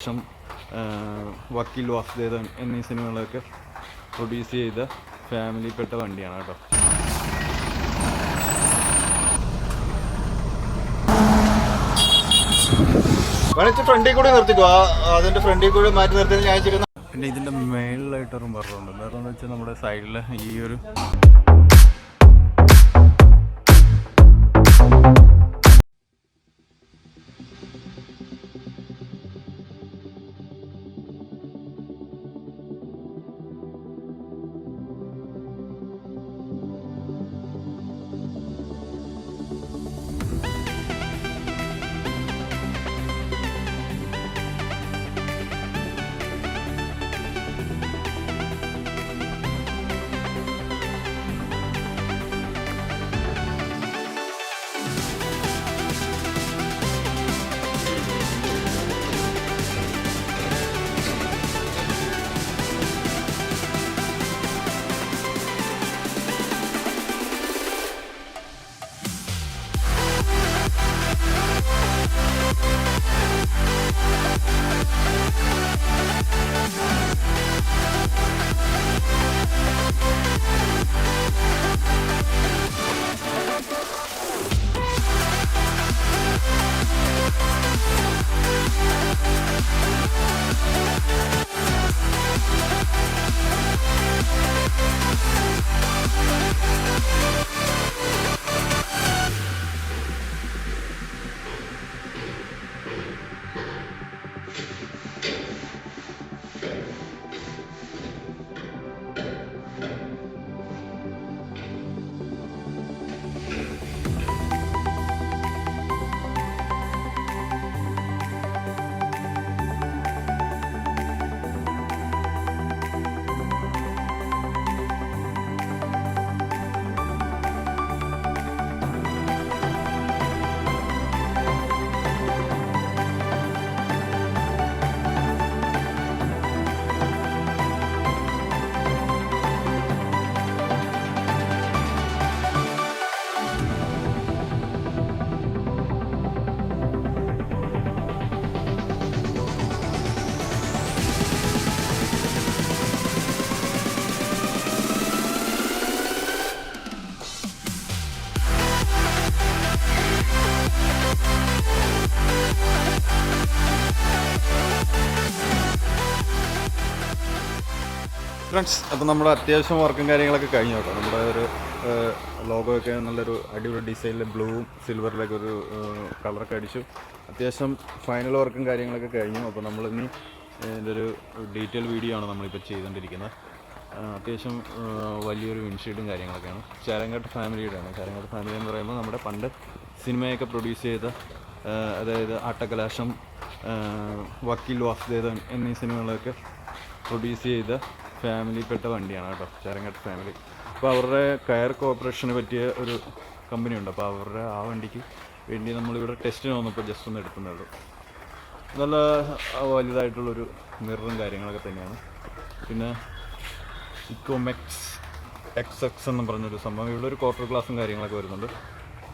ശേഷം വക്കീൽ വാസുദേവൻ എന്നീ സിനിമകളൊക്കെ പ്രൊഡ്യൂസ് ചെയ്ത ഫാമിലിയിൽപ്പെട്ട വണ്ടിയാണ് കേട്ടോ. ഫ്രണ്ടിൽ കൂടി നിർത്തിക്കോ, അതിന്റെ ഫ്രണ്ടിൽ കൂടി മാറ്റി നിർത്തി ഞാൻ ചെയ്യുന്ന. പിന്നെ ഇതിൻ്റെ മേളിലായിട്ടൊരു മിററുണ്ട്. മിററെന്ന് വെച്ചാൽ നമ്മുടെ സൈഡിൽ ഈ ഒരു ഫ്രണ്ട്സ്. അപ്പോൾ നമ്മുടെ അത്യാവശ്യം വർക്കും കാര്യങ്ങളൊക്കെ കഴിഞ്ഞു കേട്ടോ. നമ്മുടെ ഒരു ലോഗോ ഒക്കെ നല്ലൊരു അടിപൊളി ഡിസൈനിൽ ബ്ലൂവും സിൽവറിലൊക്കെ ഒരു കളറൊക്കെ അടിച്ചു. അത്യാവശ്യം ഫൈനൽ വർക്കും കാര്യങ്ങളൊക്കെ കഴിഞ്ഞു. അപ്പോൾ നമ്മളിനി ഇതിൻ്റെ ഒരു ഡീറ്റെയിൽ വീഡിയോ ആണ് നമ്മളിപ്പോൾ ചെയ്തുകൊണ്ടിരിക്കുന്നത്. അത്യാവശ്യം വലിയൊരു വിൻഷീൽഡും കാര്യങ്ങളൊക്കെയാണ്. ചാരങ്കാട്ട് ഫാമിലിയുടെയാണ്. ചാരങ്കാട്ട് ഫാമിലി എന്ന് പറയുമ്പോൾ നമ്മുടെ പണ്ട് സിനിമയൊക്കെ പ്രൊഡ്യൂസ് ചെയ്ത, അതായത് ആട്ടക്കലാശം, വക്കീൽ വാസുദേവൻ എന്നീ സിനിമകളൊക്കെ പ്രൊഡ്യൂസ് ചെയ്ത ഫാമിലിയിൽപ്പെട്ട വണ്ടിയാണ് കേട്ടോ, ചാരങ്കാട്ട് ഫാമിലി. അപ്പോൾ അവരുടെ കെയർ കോർപ്പറേഷന് പറ്റിയ ഒരു കമ്പനിയുണ്ട്. അപ്പോൾ അവരുടെ ആ വണ്ടിക്ക് വേണ്ടി നമ്മളിവിടെ ടെസ്റ്റിന് വന്നപ്പോൾ ജസ്റ്റ് ഒന്ന് എടുത്തുന്നുള്ളൂ. നല്ല വലുതായിട്ടുള്ളൊരു മിററും കാര്യങ്ങളൊക്കെ തന്നെയാണ്. പിന്നെ ഇക്കോമെക്സ് XX എന്ന് പറഞ്ഞൊരു സംഭവം, ഇവിടെ ഒരു ക്വാർട്ടർ ഗ്ലാസും കാര്യങ്ങളൊക്കെ വരുന്നുണ്ട്.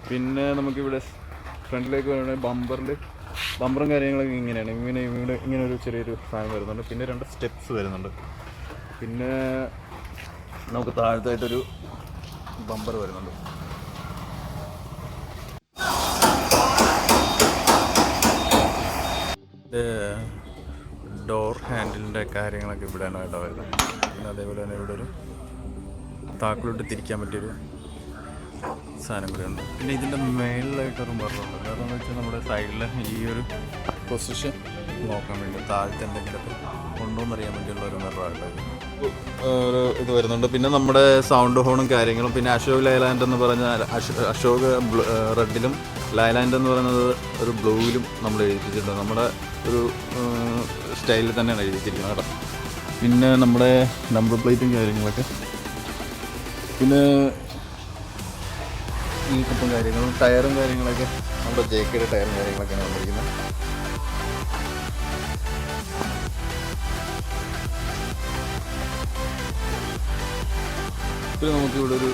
പിന്നെ നമുക്കിവിടെ ഫ്രണ്ടിലേക്ക് വരുന്നത് ബമ്പറും കാര്യങ്ങളൊക്കെ ഇങ്ങനെയാണ്. ഇങ്ങനെ ഒരു ചെറിയൊരു സാധനം വരുന്നുണ്ട്. പിന്നെ 2 സ്റ്റെപ്സ് വരുന്നുണ്ട്. പിന്നെ നമുക്ക് താഴത്തായിട്ടൊരു ബമ്പർ വരുന്നുണ്ട്. ഡോർ ഹാൻഡിലിൻ്റെ കാര്യങ്ങളൊക്കെ ഇവിടെയാണ് കേട്ടോ വരുന്നത്. പിന്നെ അതേപോലെ തന്നെ ഇവിടെ ഒരു താക്കോലിട്ട് തിരിക്കാൻ പറ്റിയൊരു സാധനം കൂടെ ഉണ്ട്. പിന്നെ ഇതിൻ്റെ മേളിലായിട്ടൊരു മിററുണ്ട്. കാരണം എന്ന് വെച്ചാൽ നമ്മുടെ സൈഡിൽ ഈ ഒരു പൊസിഷൻ നോക്കാൻ വേണ്ടി താഴത്തെ എന്തെങ്കിലുമൊക്കെ ഉണ്ടോയെന്നറിയാൻ വേണ്ടിയുള്ള ഒരു മിററായിട്ട് ഒരു ഇത് വരുന്നുണ്ട്. പിന്നെ നമ്മുടെ സൗണ്ട് ഹോണും കാര്യങ്ങളും. പിന്നെ അശോക് ലൈലാൻഡ് എന്ന് പറഞ്ഞാൽ അശോക് റെഡിലും ലൈലാൻഡ് എന്ന് പറയുന്നത് ഒരു ബ്ലൂവിലും നമ്മൾ എഴുതിച്ചിട്ടുണ്ട്. നമ്മുടെ ഒരു സ്റ്റൈലിൽ തന്നെയാണ് എഴുതിച്ചിരിക്കുന്നത് കേട്ടോ. പിന്നെ നമ്മുടെ നമ്പർ പ്ലേറ്റും കാര്യങ്ങളൊക്കെ, പിന്നെ ഈ കപ്പും കാര്യങ്ങളും ടയറും കാര്യങ്ങളൊക്കെ നമ്മുടെ ജേക്കയുടെ ടയറും കാര്യങ്ങളൊക്കെയാണ് വന്നിരിക്കുന്നത്. പിന്നെ നമുക്കിവിടെ ഒരു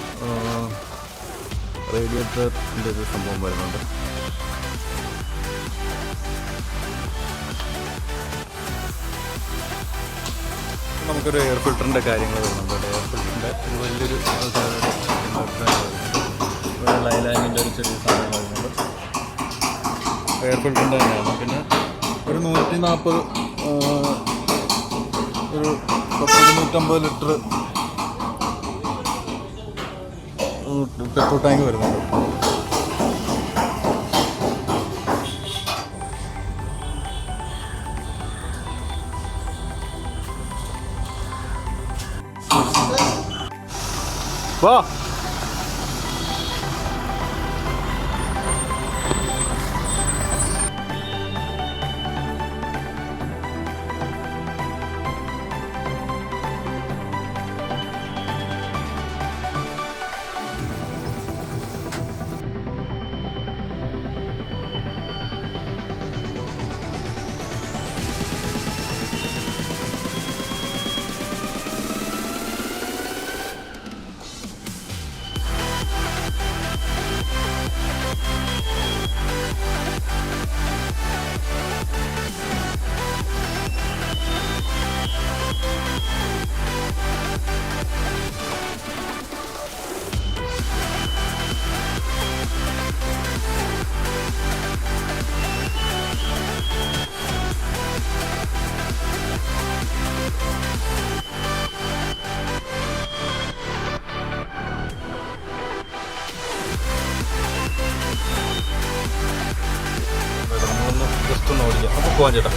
റേഡിയേറ്ററിൻ്റെ ഒരു സംഭവം വരുന്നുണ്ട്. നമുക്കൊരു എയർ ഫിൽറ്ററിൻ്റെ കാര്യങ്ങൾ വരുന്നുണ്ട്. എയർ ഫിൽറ്ററിൻ്റെ ഒരു വലിയൊരു ലൈലാൻഡിൻ്റെ ഒരു ചെറിയ സാധനം വരുന്നുണ്ട്. എയർ ഫിൽറ്ററിൻ്റെ തന്നെയാണ്. പിന്നെ ഒരു 140 ഒരു 150 ലിറ്റർ പെട്രോൾ ടാങ്ക് വരുന്നുണ്ട്. വാ ജസ്റ്റ് ഒന്ന് ഓടിക്കാം. അപ്പോൾ പോകാൻ ചേട്ടാ.